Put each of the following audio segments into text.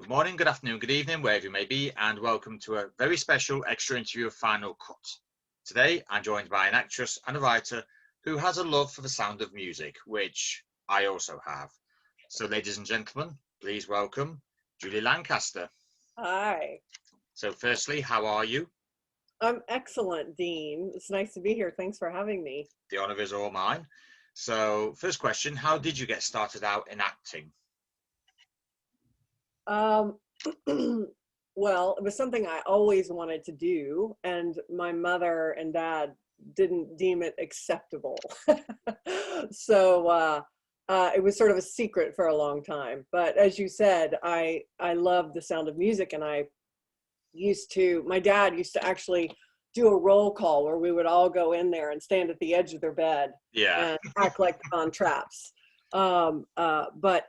Good morning, good afternoon, good evening, wherever you may be, and welcome to a very special extra interview of Final Cut. Today, I'm joined by an actress and a writer who has a love for the sound of music, which I also have. So, ladies and gentlemen, please welcome Julie Lancaster. Hi. So, firstly, how are you? I'm excellent, Dean. It's nice to be here. Thanks for having me. The honour is all mine. So, first question, how did you get started out in acting? Um, well, it was something I always wanted to do, and my mother and dad didn't deem it acceptable. So it was sort of a secret for a long time. But as you said, I loved the sound of music, and my dad used to actually do a roll call where we would all go in there and stand at the edge of their bed and act like on traps. But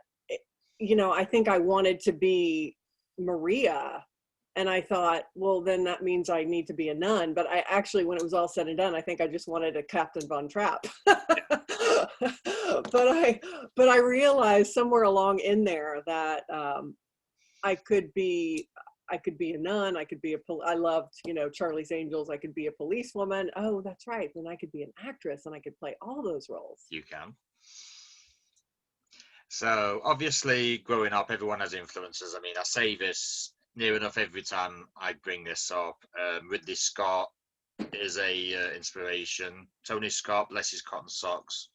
I think I wanted to be Maria, and I thought, well, then that means I need to be a nun. But I actually, when it was all said and done, I think I just wanted a Captain Von Trapp. but I realized somewhere along in there that I could be a nun. I loved, Charlie's Angels. I could be a policewoman. Oh, that's right. Then I could be an actress, and I could play all those roles. You can. So obviously, growing up, everyone has influences. I mean, I say this near enough every time I bring this up. Ridley Scott is a inspiration. Tony Scott, bless his cotton socks,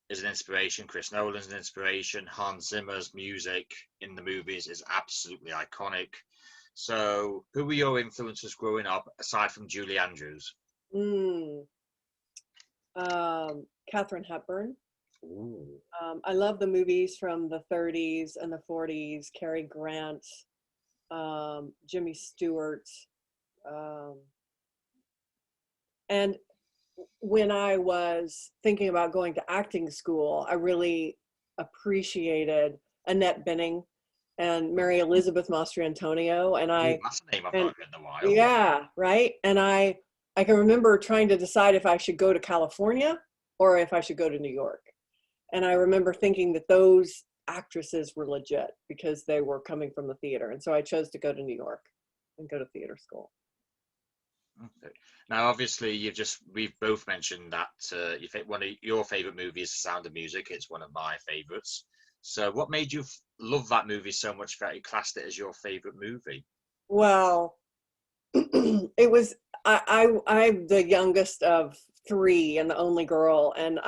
is an inspiration. Chris Nolan's an inspiration. Hans Zimmer's music in the movies is absolutely iconic. So, who were your influences growing up, aside from Julie Andrews? Katharine Hepburn. Ooh. I love the movies from the 30s and the 40s. Cary Grant, Jimmy Stewart. And when I was thinking about going to acting school, I really appreciated Annette Bening and Mary Elizabeth Mastrantonio. And That's a name I've not heard in a while. Yeah, right. And I can remember trying to decide if I should go to California or if I should go to New York. And I remember thinking that those actresses were legit because they were coming from the theater. And so I chose to go to New York and go to theater school. Okay. Now, obviously, we've both mentioned that you think one of your favorite movies, Sound of Music. It's one of my favorites. So what made you love that movie so much that you classed it as your favorite movie? Well, it was, I'm the youngest of three and the only girl. And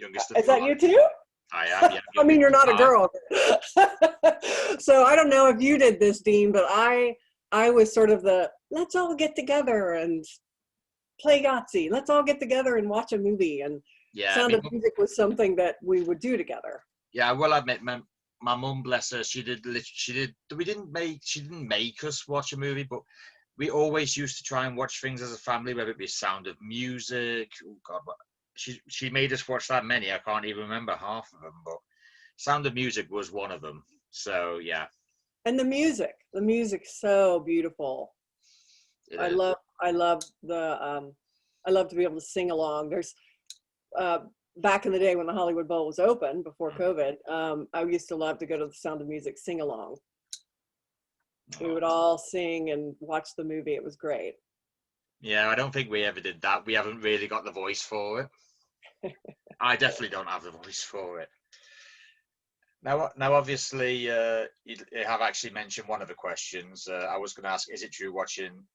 Youngest of is that five. you too? I am. Yeah, I mean, you're not a girl. So I don't know if you did this, Dean, but I was sort of let's all get together and play Yahtzee. Let's all get together and watch a movie. And Sound of Music was something that we would do together. Yeah, I will admit, my mum, bless her, she didn't make us watch a movie, but we always used to try and watch things as a family, whether it be Sound of Music. Oh God, she made us watch that many. I can't even remember half of them, but Sound of Music was one of them. So yeah. And the music's so beautiful. I love to be able to sing along. There's back in the day when the Hollywood Bowl was open before COVID, I used to love to go to the Sound of Music sing along. We would all sing and watch the movie. It was great. Yeah, I don't think we ever did that. We haven't really got the voice for it. I definitely don't have the voice for it. Now, obviously, you have actually mentioned one of the questions. I was going to ask, is it true watching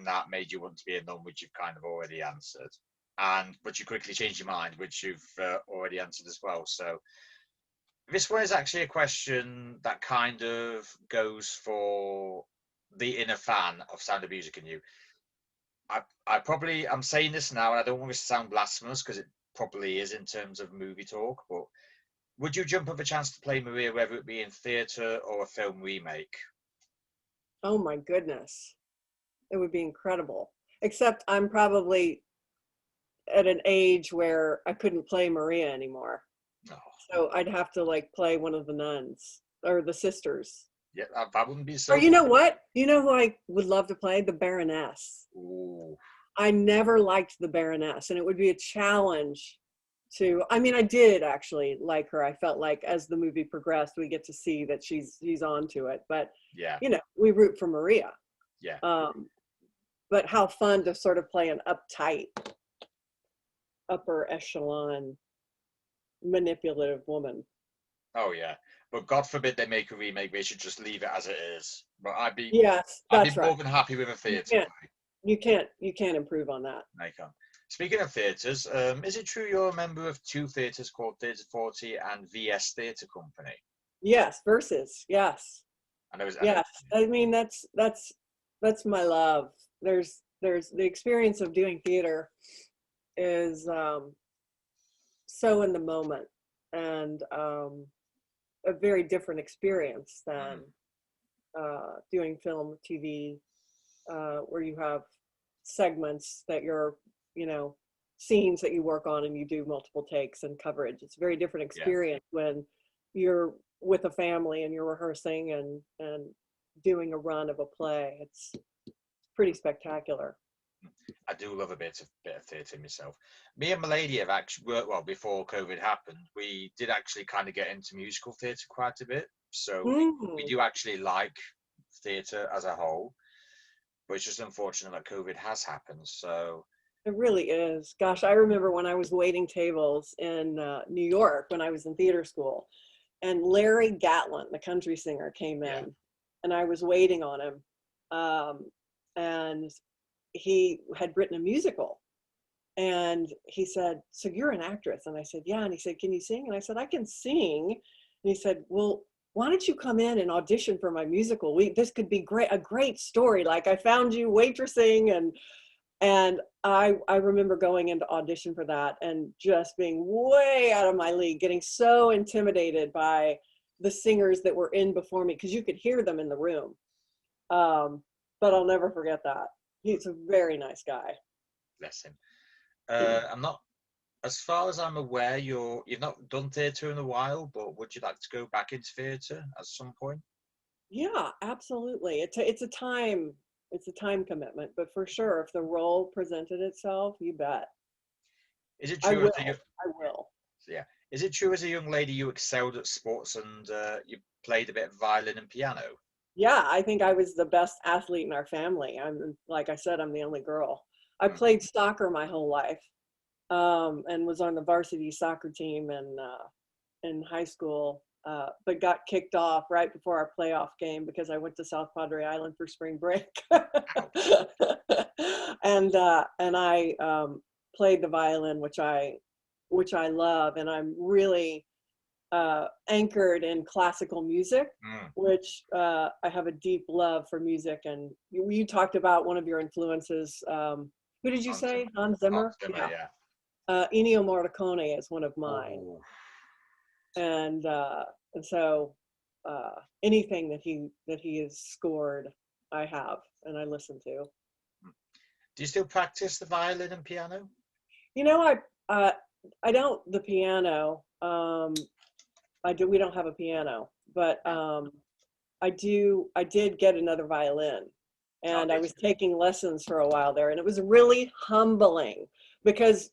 that made you want to be a nun, which you've kind of already answered, but you quickly changed your mind, which you've already answered as well. So this one is actually a question that kind of goes for the inner fan of Sound of Music in you. I'm saying this now, and I don't want this to sound blasphemous because it probably is in terms of movie talk, but would you jump at the chance to play Maria, whether it be in theatre or a film remake? Oh my goodness. It would be incredible. Except I'm probably at an age where I couldn't play Maria anymore. No. So I'd have to play one of the nuns or the sisters. Yeah, that wouldn't be so. Or you know what? You know who I would love to play? The Baroness. Ooh. I never liked the Baroness, and it would be a challenge I mean, I did actually like her. I felt like as the movie progressed, we get to see that she's onto it. But Yeah, you know, we root for Maria. yeah. But how fun to sort of play an uptight, upper echelon, manipulative woman. Oh yeah. But God forbid they make a remake. They should just leave it as it is. But Yes, I'd be that's right. more than happy with a You theatre can't, play. you can't improve on that. I can. Speaking of theatres, is it true you're a member of two theatres called Theatre 40 and VS Theatre Company? Yes, versus. Yes, I know. yes. I mean, that's my love. There's the experience of doing theater is so in the moment, and a very different experience than doing film, TV, where you have segments that you're, you know, scenes that you work on and you do multiple takes and coverage. It's a very different Yeah. experience when you're with a family and you're rehearsing and doing a run of a play. It's pretty spectacular. I do love a bit of theatre myself. Me and my lady have actually worked, well, before COVID happened, we did actually kind of get into musical theatre quite a bit. So we Mm, do actually like theatre as a whole, but it's just unfortunate that COVID has happened. So it really is. Gosh, I remember when I was waiting tables in New York when I was in theater school, and Larry Gatlin, the country singer, came yeah, in, and I was waiting on him. And he had written a musical, and he said, "So you're an actress?" And I said, "Yeah." And he said, "Can you sing?" And I said, "I can sing." And he said, "Well, why don't you come in and audition for my musical? This could be a great story. Like, I found you waitressing." And I remember going into audition for that and just being way out of my league, getting so intimidated by the singers that were in before me, because you could hear them in the room. But I'll never forget that. He's a very nice guy. bless him. I'm not, as far as I'm aware, you've not done theatre in a while, but would you like to go back into theatre at some point? Yeah, absolutely. It's a time commitment, but for sure, if the role presented itself, you bet. Is it I true as will. I will. yeah? Is it true as a young lady you excelled at sports and you played a bit of violin and piano? Yeah, I think I was the best athlete in our family. Like I said, I'm the only girl. I Mm. played soccer my whole life, and was on the varsity soccer team in high school, but got kicked off right before our playoff game because I went to South Padre Island for spring break. Ouch. And I played the violin, which I love, and I'm really anchored in classical music, Mm. which I have a deep love for music. And you talked about one of your influences. Who did you Hans say? Zimmer. Hans Hans Zimmer? Zimmer, Yeah. yeah. Ennio Morricone is one of mine. Oh. And so anything that he has scored, I have and I listen to. Do you still practice the violin and piano? You know, I don't the piano. We don't have a piano, but I did get another violin, Oh, and I did was you? taking lessons for a while there, and it was really humbling because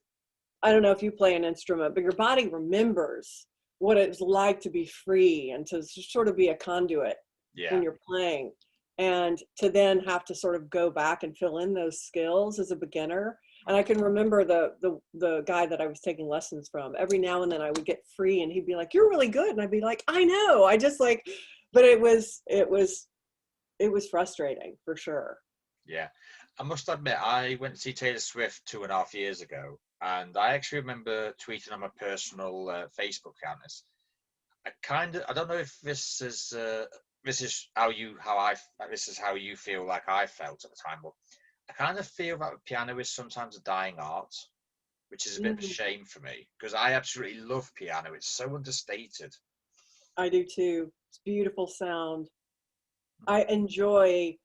I don't know if you play an instrument, but your body remembers what it's like to be free and to sort of be a conduit when Yeah. you're playing, and to then have to sort of go back and fill in those skills as a beginner. And I can remember the guy that I was taking lessons from. Every now and then I would get free, and he'd be like, "You're really good," and I'd be like, "I know." I just like, but it was frustrating for sure. Yeah. I must admit, I went to see Taylor Swift 2.5 years ago, and I actually remember tweeting on my personal Facebook account. I don't know if this is how you feel like I felt at the time, but I kind of feel that the piano is sometimes a dying art, which is a bit of a Mhm. shame for me because I absolutely love piano. It's so understated. I do too. It's beautiful sound. I enjoy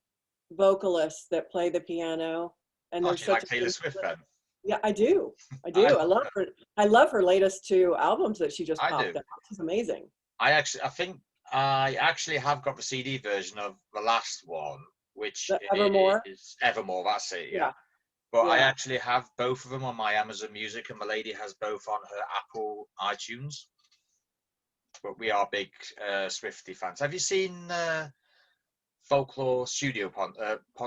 vocalists that play the piano, and Oh, there's do you such like a Taylor thing. Swift then? Yeah, I do. I I do. I love love her. her. I love her latest two albums that she just I do. popped out. She's amazing. I think I actually have got the CD version of the last one, which The Evermore. is Evermore. That's it, yeah. Yeah. But I Yeah. actually have both of them on my Amazon Music, and my lady has both on her Apple iTunes. But we are big Swiftie fans. Have you seen Folklore Studio Pond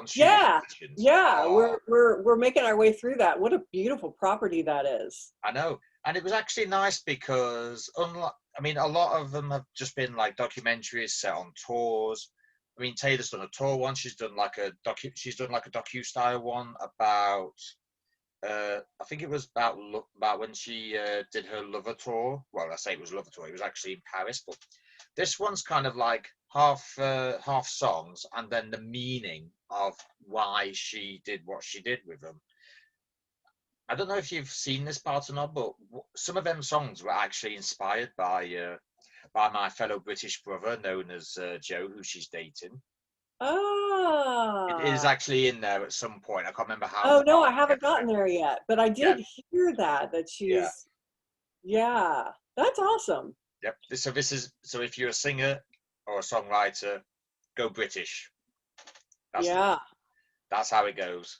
Studio Yeah. Sessions? Yeah. Oh, We're making our way through that. What a beautiful property that is. I know. And it was actually nice because, unlike, I mean, a lot of them have just been like documentaries set on tours. I mean, Taylor's done a tour one. She's done like a docu style one about. I think it was about when she did her Lover tour. Well, I say it was Lover tour. It was actually in Paris, but this one's kind of like half songs and then the meaning of why she did what she did with them. I don't know if you've seen this part or not, but some of them songs were actually inspired by my fellow British brother, known as Joe, who she's dating. It is Ah. actually in there at some point. I can't remember how Oh no, far I we get haven't through gotten it. there yet, but I Yeah, did hear that yeah, she's, yeah, that's awesome. yep. So if you're a singer or a songwriter, go British. That's the, Yeah. that's how it goes.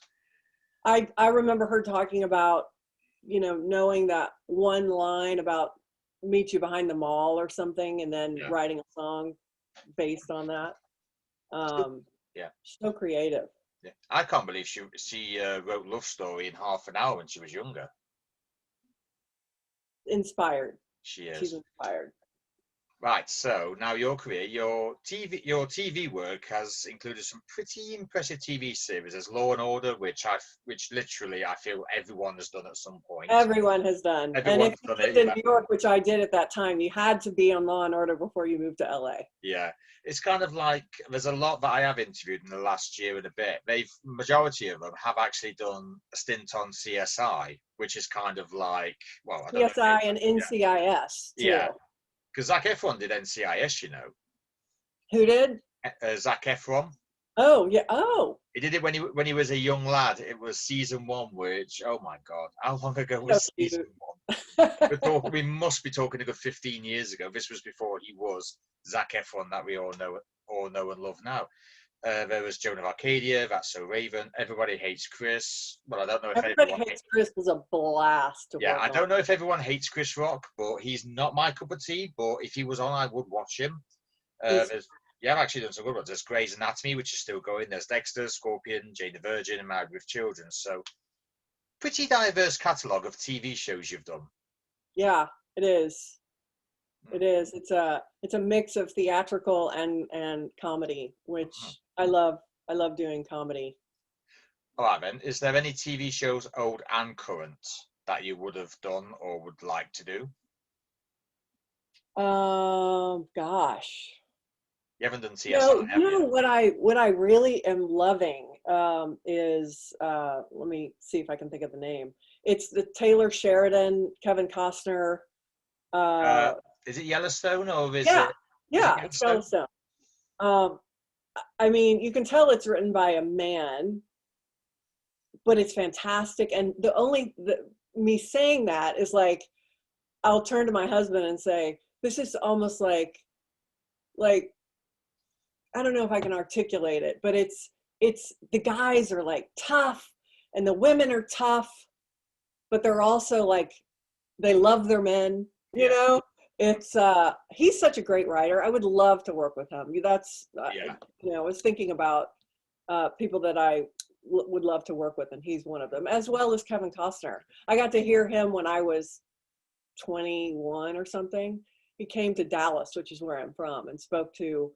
I remember her talking about, knowing that one line about meet you behind the mall or something, and then Yeah, writing a song based on that. Um, yeah, so creative. yeah. I can't believe she wrote Love Story in half an hour when she was younger. Inspired. She She's is. inspired. Right, so now your career, your TV work has included some pretty impressive TV series. There's Law and Order, which literally I feel everyone has done at some point. Everyone has done. And if Everyone's you done it, lived in yeah. New York, which I did at that time, you had to be on Law and Order before you moved to LA. Yeah, it's kind of like there's a lot that I have interviewed in the last year and a bit. Majority of them have actually done a stint on CSI, which is kind of like, well, I don't know if CSI and NCIS yeah, too. because Zac Efron did NCIS, you know. Who did? Zac Efron. Oh, yeah. Oh, He did it when he was a young lad. It was season one, which oh my god, how long ago so was season cute. one? We must be talking a good 15 years ago. This was before he was Zac Efron that we all know and love now. There was Joan of Arcadia, That's So Raven, Everybody Hates Chris. Well, I don't know if Everybody everyone Hates Chris was a blast to yeah, work I on. don't know if everyone hates Chris Rock, but he's not my cup of tea. But if he was on, I would watch him. He's I've actually done some good ones. There's Grey's Anatomy, which is still going. There's Dexter, Scorpion, Jane the Virgin, and Married with Children. So pretty diverse catalogue of TV shows you've done. Yeah, it is. Mm. It is. It's a mix of theatrical and comedy, which I love. I love doing comedy. All right, then. Is there any TV shows, old and current, that you would have done or would like to do? Gosh. You haven't done You CSI, know, have you? what I really am loving is let me see if I can think of the name. It's the Taylor Sheridan, Kevin Costner. Uh, Uh, is it Yellowstone or yeah, is it yeah, it's Yellowstone? Yellowstone. Um, I mean, you can tell it's written by a man, but it's fantastic. And me saying that is like, I'll turn to my husband and say, "This is almost like I don't know if I can articulate it, but it's the guys are like tough and the women are tough, but they're also like they love their men, you Yeah, know? It's he's such a great writer. I would love to work with him. That's yeah. I was thinking about people that would love to work with, and he's one of them, as well as Kevin Costner. I got to hear him when I was 21 or something. He came to Dallas, which is where I'm from, and spoke to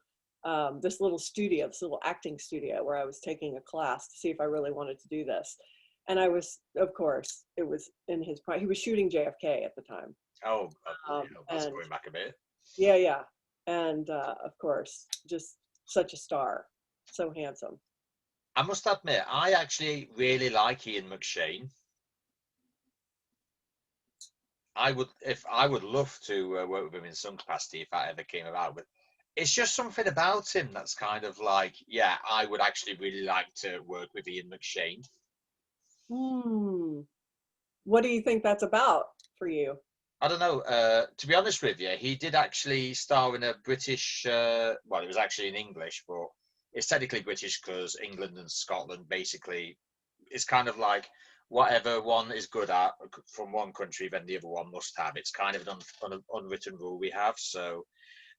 this little acting studio where I was taking a class to see if I really wanted to do this. And I was, of course, it was in his prime. He was shooting JFK at the time. Oh, bloody hell, that's And going back a bit. yeah, yeah. And of course, just such a star, so handsome. I must admit, I actually really like Ian McShane. I would love to work with him in some capacity if that ever came about. But it's just something about him that's kind of like, yeah, I would actually really like to work with Ian McShane. Hmm. What do you think that's about for you? I don't know. To be honest with you, he did actually star in a British. Well, it was actually in English, but it's technically British because England and Scotland basically it's kind of like whatever one is good at from one country, then the other one must have. It's kind of an unwritten rule we have. So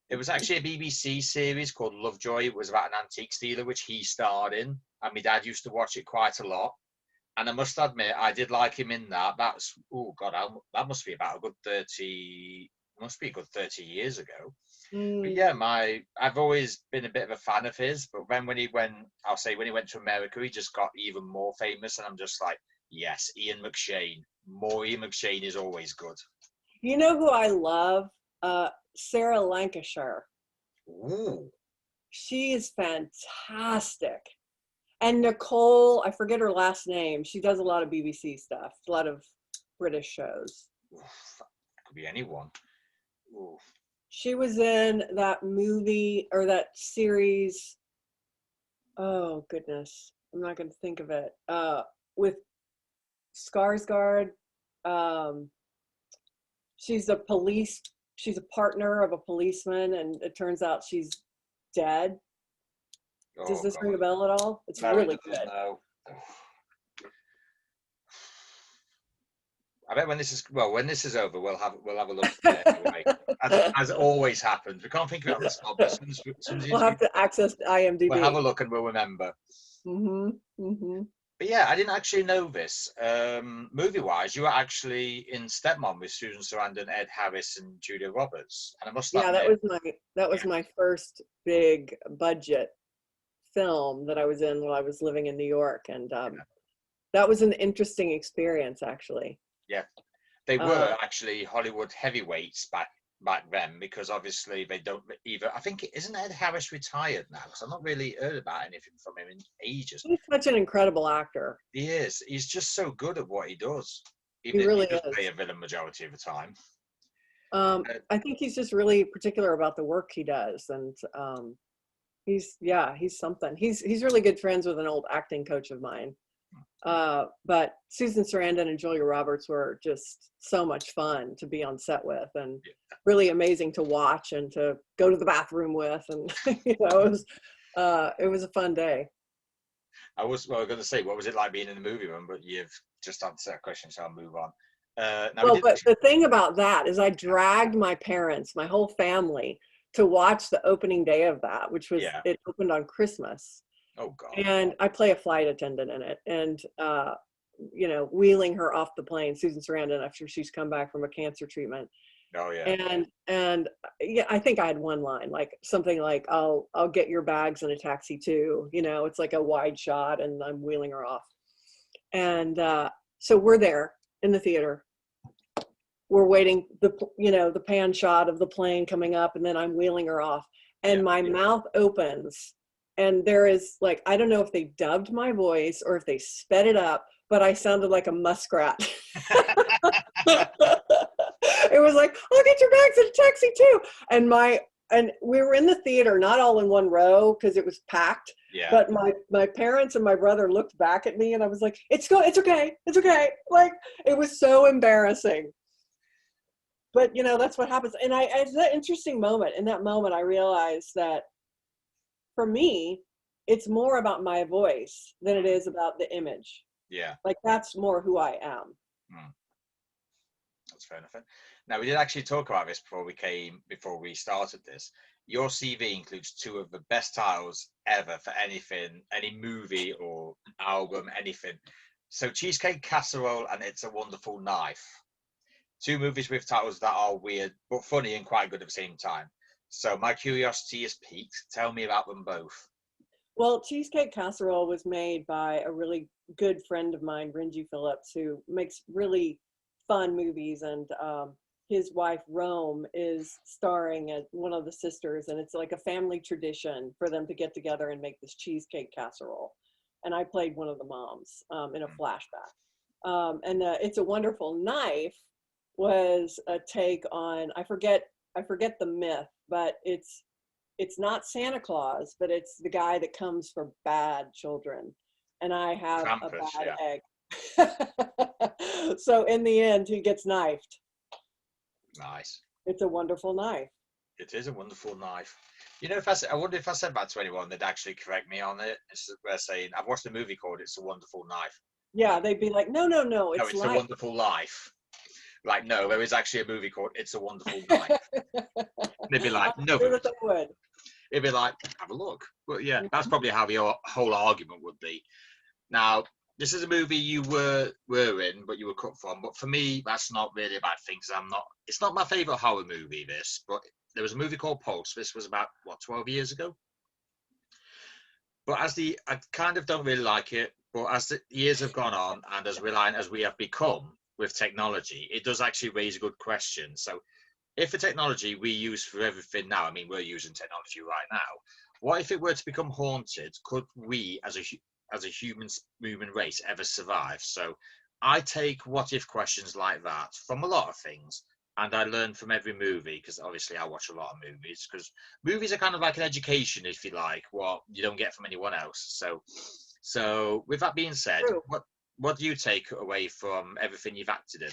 it was actually a BBC series called Lovejoy. It was about an antique dealer, which he starred in, and my dad used to watch it quite a lot. And I must admit, I did like him in that. That's, oh God, that must be about a good 30 years ago. But yeah, I've always been a bit of a fan of his. But then when he went to America, he just got even more famous. And I'm just like, yes, Ian McShane. More Ian McShane is always good. You know who I love? Sarah Lancashire. Ooh. She is fantastic. And Nicole, I forget her last name. She does a lot of BBC stuff, a lot of British shows. Oof, that could be anyone. Ooh. She was in that movie or that series. Oh goodness, I'm not going to think of it. With Skarsgård. She's a partner of a policeman, and it turns out she's dead. Does this ring a bell at all? It's really good. No. I bet when this is over, we'll have a look at it anyway. As always happens. We can't think of it on the spot, but we'll have to access IMDb. We'll have a look and we'll remember. But yeah, I didn't actually know this. Movie-wise, you were actually in Stepmom with Susan Sarandon, Ed Harris, and Julia Roberts. And I must admit, that was my first big budget film that I was in while I was living in New York, and that was an interesting experience, actually. Yeah, they were actually Hollywood heavyweights back then, because obviously they don't either. I think, isn't Ed Harris retired now? Because I've not really heard about anything from him in ages. He's such an incredible actor. He is. He's just so good at what he does. He really does is. Play a villain majority of the time. I think he's just really particular about the work he does, and he's something. He's really good friends with an old acting coach of mine. But Susan Sarandon and Julia Roberts were just so much fun to be on set with, and really amazing to watch and to go to the bathroom with, and it was a fun day. I was going to say, what was it like being in the movie room? But you've just answered that question, so I'll move on. But the thing about that is I dragged my parents, my whole family, to watch the opening day of that, which was, it opened on Christmas. Oh God. And I play a flight attendant in it, and wheeling her off the plane, Susan Sarandon, after she's come back from a cancer treatment. Oh yeah. And yeah, I think I had one line, like something like, I'll get your bags in a taxi too. It's like a wide shot, and I'm wheeling her off. And so we're there in the theater. We're waiting the pan shot of the plane coming up, and then I'm wheeling her off, and my mouth opens. And there is, like, I don't know if they dubbed my voice or if they sped it up, but I sounded like a muskrat. It was like, I'll get your bags in a taxi too. And we were in the theater, not all in one row because it was packed. Yeah. But my parents and my brother looked back at me, and I was like, it's okay. Like, it was so embarrassing. But, that's what happens. And it's an interesting moment. In that moment, I realized that for me, it's more about my voice than it is about the image. Yeah. Like, that's more who I am. That's fair enough. Now, we did actually talk about this before we started this. Your CV includes 2 of the best titles ever for anything, any movie or album, anything. So Cheesecake, Casserole, and It's a Wonderful Knife. 2 movies with titles that are weird, but funny and quite good at the same time. So my curiosity is piqued. Tell me about them both. Well, Cheesecake Casserole was made by a really good friend of mine, Renji Phillips, who makes really fun movies, and his wife Rome is starring as one of the sisters, and it's like a family tradition for them to get together and make this cheesecake casserole. And I played one of the moms in a flashback. And It's a Wonderful Knife was a take on, I forget the myth, but it's not Santa Claus, but it's the guy that comes for bad children, and I have Krampus, a bad egg. So in the end, he gets knifed. Nice. It's a wonderful knife. It is a wonderful knife. I wonder if I said that to anyone, they'd actually correct me on it. They're saying, I've watched a movie called It's a Wonderful Knife. Yeah, they'd be like, no, no, no, No, it's it's a life. Wonderful Life. Like, no, there is actually a movie called It's a Wonderful Life. They'd be like, I'm no, sure there that they isn't. would. It'd be like, have a look. But yeah, that's probably how the whole argument would be. Now, this is a movie you were in, but you were cut from. But for me, that's not really a bad thing. Cause I'm not. It's not my favorite horror movie. This, but there was a movie called Pulse. This was about what 12 years ago. But I kind of don't really like it. But as the years have gone on, and as reliant as we have become with technology, it does actually raise a good question. So, if the technology we use for everything now, I mean, we're using technology right now. What if it were to become haunted? Could we, as a human race, ever survive? So, I take what if questions like that from a lot of things, and I learn from every movie because obviously I watch a lot of movies because movies are kind of like an education, if you like, what you don't get from anyone else. So with that being said, True. what do you take away from everything you've acted in?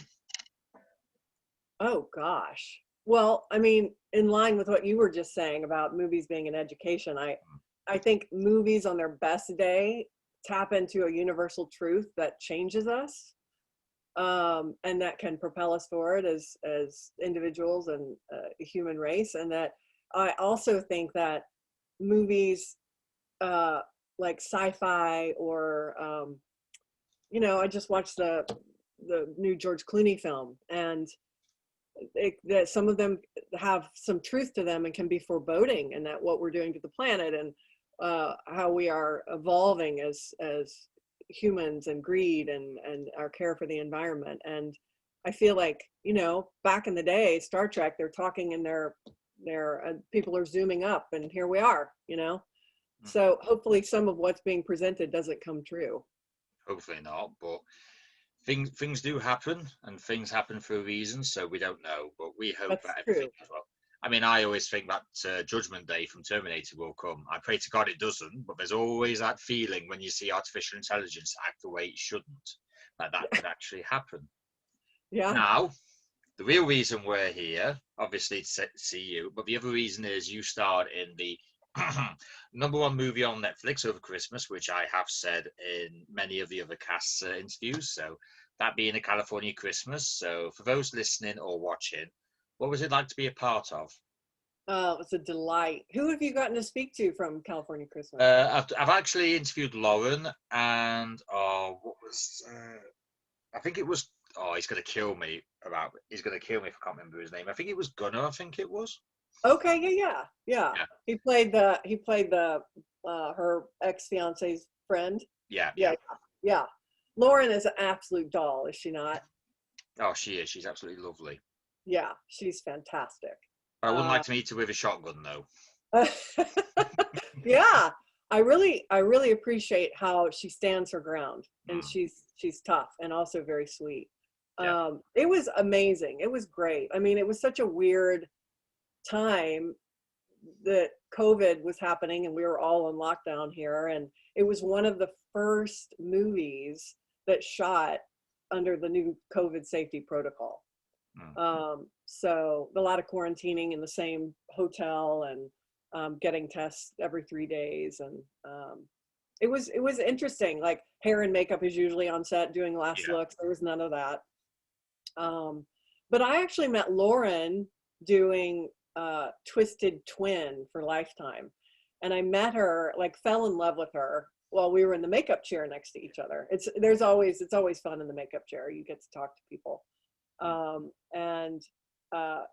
Oh gosh. Well, I mean, in line with what you were just saying about movies being an education, I think movies on their best day tap into a universal truth that changes us, and that can propel us forward as individuals and a human race. And that I also think that movies uh, like sci-fi or I just watched the new George Clooney film, and that some of them have some truth to them and can be foreboding, and that what we're doing to the planet and how we are evolving as humans, and greed and our care for the environment. And I feel like, back in the day, Star Trek, they're talking in their people are zooming up, and here we are. So hopefully some of what's being presented doesn't come true. Hopefully not, but things do happen, and things happen for a reason. So we don't know, but we hope That's that everything true. is well. I mean, I always think that Judgment Day from Terminator will come. I pray to God it doesn't, but there's always that feeling when you see artificial intelligence act the way it shouldn't, that could actually happen. Yeah. Now, the real reason we're here, obviously, to see you, but the other reason is you starred in the number one movie on Netflix over Christmas, which I have said in many of the other cast interviews. So that being A California Christmas. So for those listening or watching, what was it like to be a part of? It was a delight. Who have you gotten to speak to from California Christmas? I've actually interviewed Lauren, and what was I think it was. Oh, he's gonna kill me He's gonna kill me if I can't remember his name. I think it was Gunnar. I think it was. Okay, yeah. Yeah, He played the her ex-fiance's friend. yeah, Yeah, yeah. yeah. Lauren is an absolute doll, is she not? Oh, she is. She's absolutely lovely. Yeah, she's fantastic. But I wouldn't Uh, like to meet her with a shotgun, though. yeah, I really appreciate how she stands her ground, and Mm, she's tough and also very sweet. yeah, It was amazing. It was great. I mean, it was such a weird time that COVID was happening and we were all in lockdown here. And it was one of the first movies that shot under the new COVID safety protocol. mm, So a lot of quarantining in the same hotel, and getting tests every 3 days. And it was interesting. Like, hair and makeup is usually on set doing last yeah. looks. There was none of that. Um, but I actually met Lauren doing Twisted Twin for Lifetime. And I met her, like fell in love with her while we were in the makeup chair next to each other. It's always fun in the makeup chair. You get to talk to people. Mm. And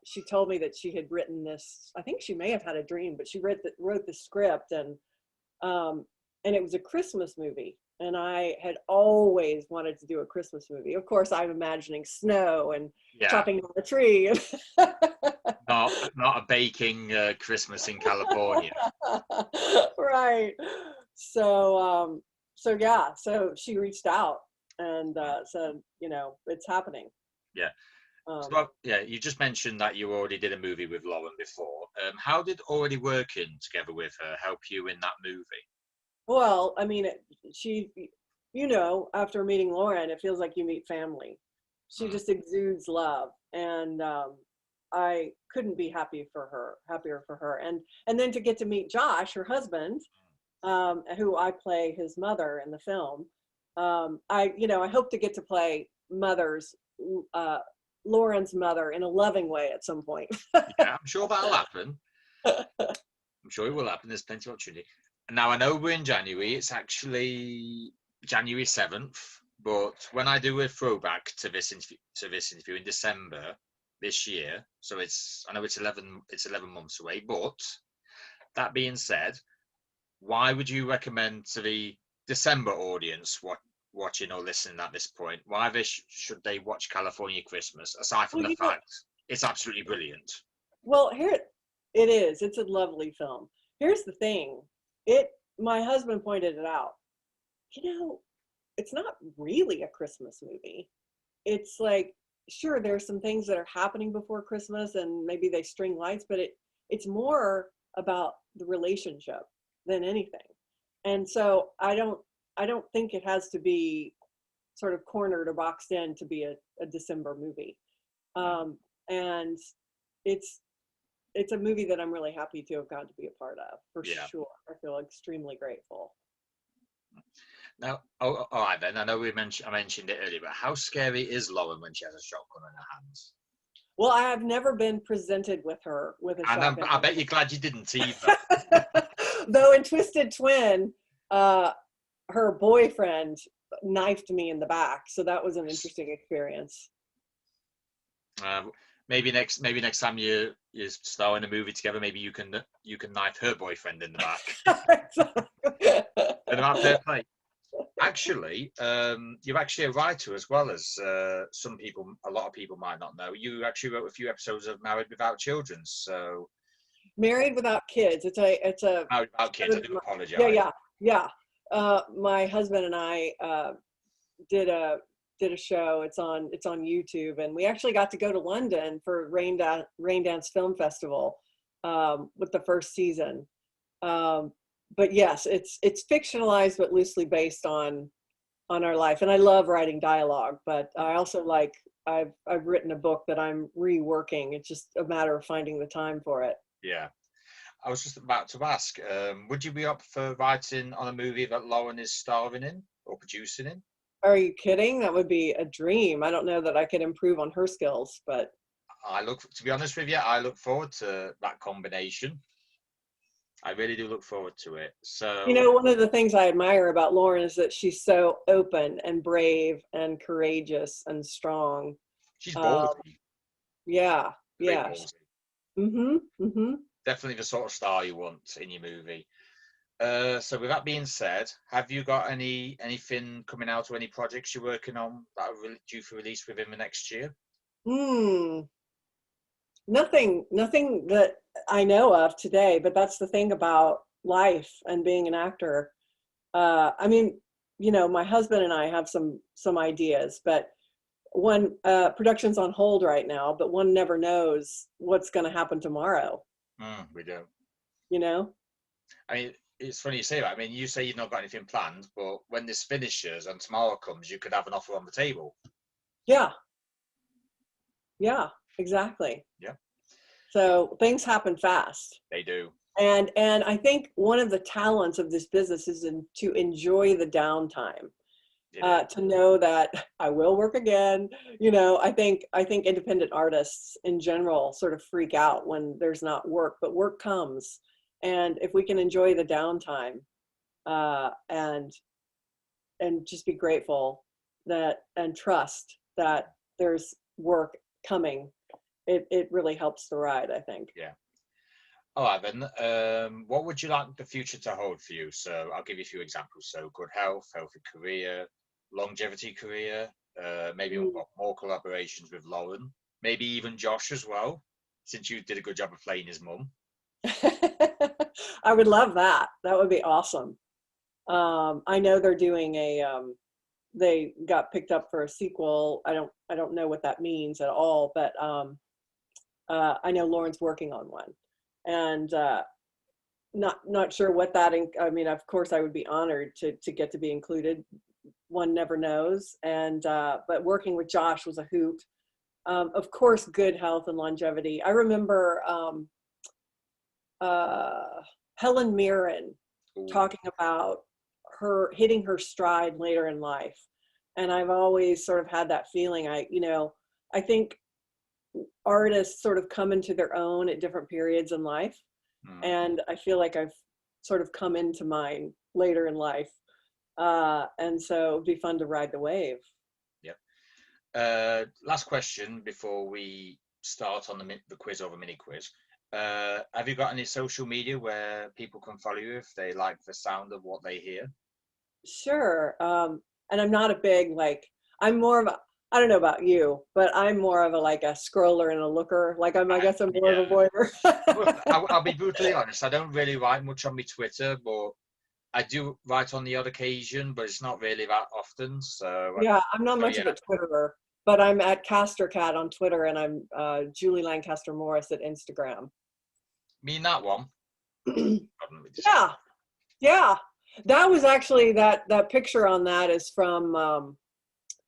she told me that she had written this. I think she may have had a dream, but she wrote the script, um, and it was a Christmas movie. And I had always wanted to do a Christmas movie. Of course, I'm imagining snow and Yeah, chopping down a tree. not a baking Christmas in California. Right. So yeah, so she reached out and said, it's happening. Yeah. Um, So yeah, you just mentioned that you already did a movie with Lauren before. How did already working together with her help you in that movie? well, I mean, she, after meeting Lauren, it feels like you meet family. She Mm, just exudes love, and I couldn't be happier for her. And then to get to meet Josh, her husband, who I play his mother in the film. I hope to get to play Lauren's mother in a loving way at some point. Yeah, I'm sure that'll happen. I'm sure it will happen. There's plenty of opportunity. Now, I know we're in January. It's actually January 7th. But when I do a throwback to this interview in December this year, so I know it's 11 months away. But that being said, why would you recommend to the December audience watching or listening at this point? Why should they watch California Christmas? Aside from the fact it's absolutely brilliant. Well, here it is. It's a lovely film. Here's the thing. My husband pointed it out. It's not really a Christmas movie. It's like, sure, there's some things that are happening before Christmas and maybe they string lights, but it's more about the relationship than anything. And so I don't think it has to be sort of cornered or boxed in to be a December movie. And it's a movie that I'm really happy to have gotten to be a part of, for sure. I feel extremely grateful. Now, all right then. I know I mentioned it earlier, but how scary is Lauren when she has a shotgun in her hands? Well, I have never been presented with her with a shotgun. I bet you're glad you didn't either. Though in Twisted Twin, her boyfriend knifed me in the back, so that was an interesting experience. Maybe next time you star in a movie together, maybe you can knife her boyfriend in the back. And about fair play. Actually, you're actually a writer as well as a lot of people might not know. You actually wrote a few episodes of Married Without Children. So Married Without Kids. It's a Married Without Kids. I do apologize. Yeah. My husband and I did a show. It's on YouTube, and we actually got to go to London for Rain Dance Film Festival with the first season. But yes, it's fictionalized but loosely based on our life. And I love writing dialogue, but I also I've written a book that I'm reworking. It's just a matter of finding the time for it. Yeah. I was just about to ask, would you be up for writing on a movie that Lauren is starring in or producing in? Are you kidding? That would be a dream. I don't know that I could improve on her skills, but to be honest with you, I look forward to that combination. I really do look forward to it. So, one of the things I admire about Lauren is that she's so open and brave and courageous and strong. She's ballsy. Yeah. Definitely the sort of star you want in your movie. So with that being said, have you got anything coming out or any projects you're working on that are due for release within the next year? Nothing that I know of today, but that's the thing about life and being an actor. My husband and I have some ideas, but production's on hold right now, but one never knows what's going to happen tomorrow. We do. I mean, it's funny you say that. I mean, you say you've not got anything planned, but when this finishes and tomorrow comes, you could have an offer on the table. Yeah, exactly. Yeah. So things happen fast. They do. And I think one of the talents of this business is to enjoy the downtime. To know that I will work again. I think independent artists in general sort of freak out when there's not work, but work comes. And if we can enjoy the downtime and just be grateful and trust that there's work coming, it really helps the ride, I think. Yeah. All right, then. What would you like the future to hold for you? So I'll give you a few examples. So good health, healthy career, longevity career, maybe more collaborations with Lauren, maybe even Josh as well, since you did a good job of playing his mum. I would love that. That would be awesome. I know they're doing they got picked up for a sequel. I don't know what that means at all, but I know Lauren's working on one, and not sure what that. I mean, of course, I would be honored to get to be included. One never knows, and but working with Josh was a hoot. Of course, good health and longevity. I remember Helen Mirren talking about her hitting her stride later in life. And I've always sort of had that feeling. I think artists sort of come into their own at different periods in life. And I feel like I've sort of come into mine later in life. And so it'd be fun to ride the wave. Yep. Last question before we start on the quiz over mini quiz. Have you got any social media where people can follow you if they like the sound of what they hear? Sure. And I'm not a big, I'm more of a, I don't know about you, but I'm more of a scroller and a looker. I guess I'm more of a voyeur. I'll be brutally honest. I don't really write much on my Twitter, but I do write on the odd occasion, but it's not really that often. So yeah, I'm not much of a Twitterer, but I'm at Castercat on Twitter, and I'm Julie Lancaster Morris at Instagram. Mean that one? Yeah. That was actually that picture on that is from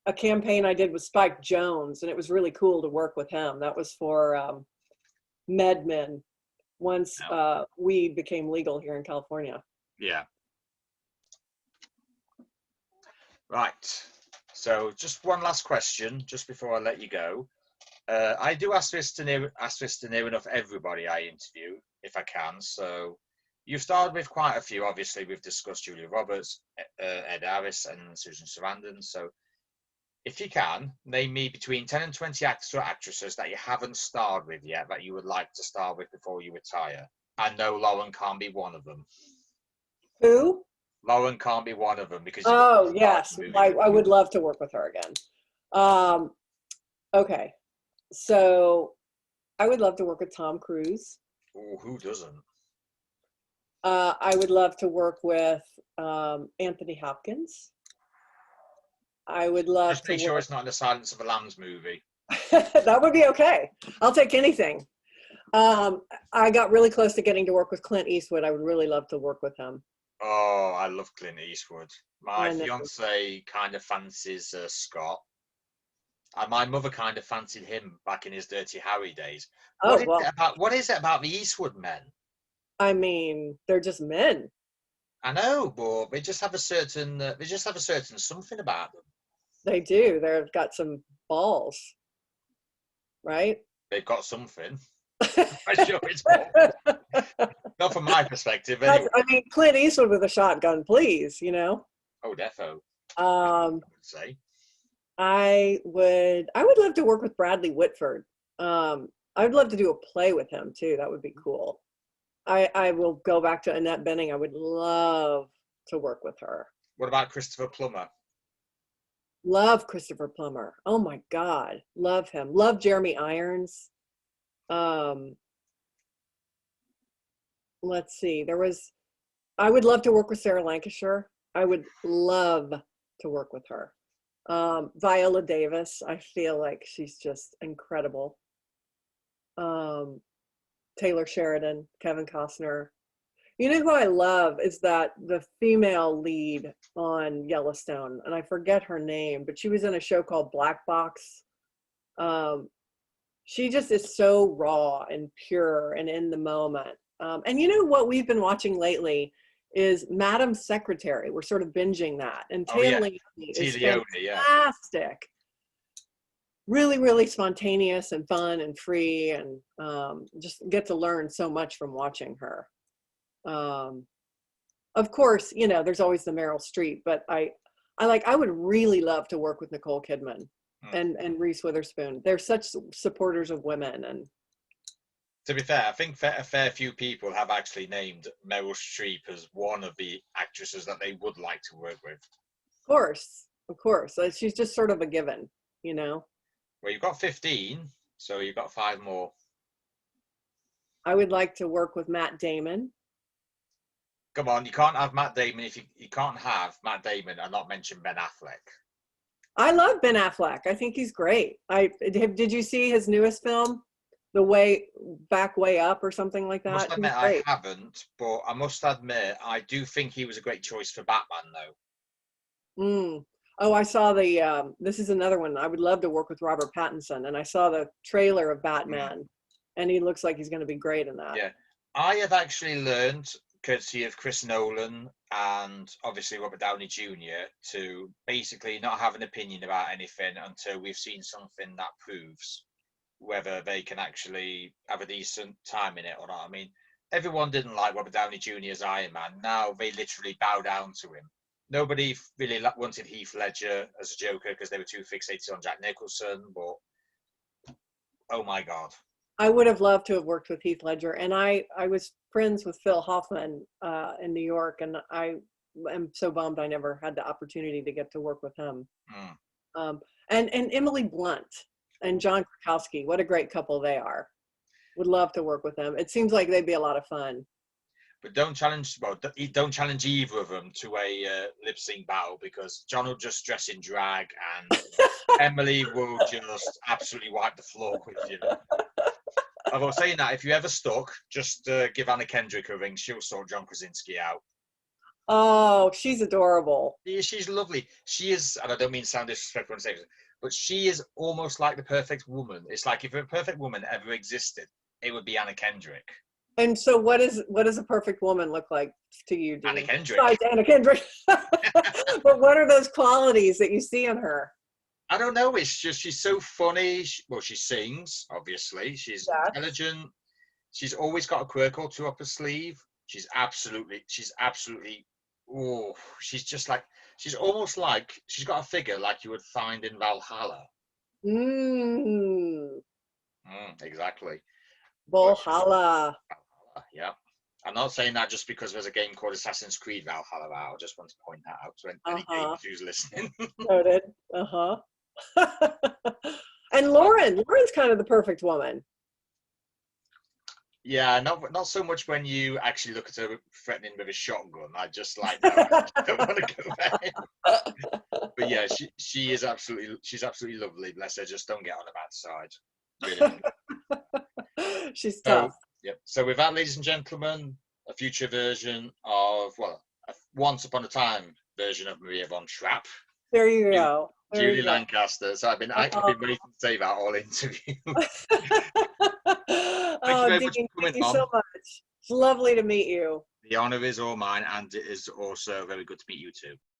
a campaign I did with Spike Jones, and it was really cool to work with him. That was for MedMen once weed became legal here in California. Yeah. Right. So just one last question, just before I let you go. I do ask this to near enough everybody I interview, if I can. So you've started with quite a few. Obviously, we've discussed Julia Roberts, Ed Harris, and Susan Sarandon. So if you can, name me between 10 and 20 actors or actresses that you haven't starred with yet that you would like to star with before you retire. I know Lauren can't be one of them. Who? Lauren can't be one of them because. Oh yes, I would love to work with her again. Okay, so I would love to work with Tom Cruise. Oh, who doesn't? I would love to work with Anthony Hopkins. I would love just make sure it's not in the Silence of the Lambs movie. That would be okay. I'll take anything. I got really close to getting to work with Clint Eastwood. I would really love to work with him. Oh, I love Clint Eastwood. My fiance kind of fancies Scott. And my mother kind of fancied him back in his Dirty Harry days. What is it about the Eastwood men? I mean, they're just men. I know, but they just have a certain something about them. They do. They've got some balls, right? They've got something. I'm sure it's balls. Not from my perspective, anyway. I mean, Clint Eastwood with a shotgun, please. Oh, defo. I would say. I would love to work with Bradley Whitford. I'd love to do a play with him too. That would be cool. I will go back to Annette Bening. I would love to work with her. What about Christopher Plummer? Love Christopher Plummer. Oh my God. Love him. Love Jeremy Irons. Let's see. I would love to work with Sarah Lancashire. I would love to work with her. Viola Davis. I feel like she's just incredible. Taylor Sheridan, Kevin Costner. You know who I love is the female lead on Yellowstone, and I forget her name, but she was in a show called Black Box. She just is so raw and pure and in the moment. And you know what we've been watching lately is Madam Secretary. We're sort of binging that. And Tia Leone is fantastic. Really, really spontaneous and fun and free, and just get to learn so much from watching her. Of course, there's always the Meryl Streep, but I would really love to work with Nicole Kidman and Reese Witherspoon. They're such supporters of women. And to be fair, I think a fair few people have actually named Meryl Streep as one of the actresses that they would like to work with. Of course. She's just sort of a given, Well, you've got 15, so you've got 5 more. I would like to work with Matt Damon. Come on, you can't have Matt Damon if you can't have Matt Damon and not mention Ben Affleck. I love Ben Affleck. I think he's great. Did you see his newest film, The Way Up or something like that? I must admit I haven't, but I must admit I do think he was a great choice for Batman, though. Oh, I saw this is another one. I would love to work with Robert Pattinson, and I saw the trailer of Batman, and he looks like he's going to be great in that. Yeah. I have actually learned courtesy of Chris Nolan and obviously Robert Downey Jr. to basically not have an opinion about anything until we've seen something that proves whether they can actually have a decent time in it or not. I mean, everyone didn't like Robert Downey Jr. as Iron Man. Now they literally bow down to him. Nobody really wanted Heath Ledger as a Joker because they were too fixated on Jack Nicholson, but oh my God. I would have loved to have worked with Heath Ledger, and I was friends with Phil Hoffman in New York, and I am so bummed I never had the opportunity to get to work with him. And Emily Blunt and John Krakowski, what a great couple they are. Would love to work with them. It seems like they'd be a lot of fun. But don't challenge either of them to a lip sync battle, because John will just dress in drag and Emily will just absolutely wipe the floor with you. I was saying that if you ever stuck, just give Anna Kendrick a ring. She'll sort John Krasinski out. Oh, she's adorable. She's lovely. She is, and I don't mean to sound disrespectful when I say this, but she is almost like the perfect woman. It's like if a perfect woman ever existed, it would be Anna Kendrick. And so what does a perfect woman look like to you, Dean? Anna Kendrick. Besides Anna Kendrick. But what are those qualities that you see in her? I don't know. It's just she's so funny. She sings, obviously. She's intelligent. She's always got a quirk or two up her sleeve. She's absolutely. Oh, she's just like. She's almost like she's got a figure like you would find in Valhalla. Exactly. Valhalla. Yeah. I'm not saying that just because there's a game called Assassin's Creed Valhalla out. I just want to point that out to any gamers who's listening. Noted. And Lauren's kind of the perfect woman. Yeah, not so much when you actually look at her threatening with a shotgun. I just like, no, I don't want to go there. But yeah, she's absolutely lovely. Bless her. Just don't get on a bad side. Really. She's tough. Yep. So with that, ladies and gentlemen, a future version of, well, a once upon a time version of Maria von Trapp. There you go. Julie Lancaster. So I've been waiting to say that all interview. Thank you so much. It's lovely to meet you. The honor is all mine, and it is also very good to meet you too.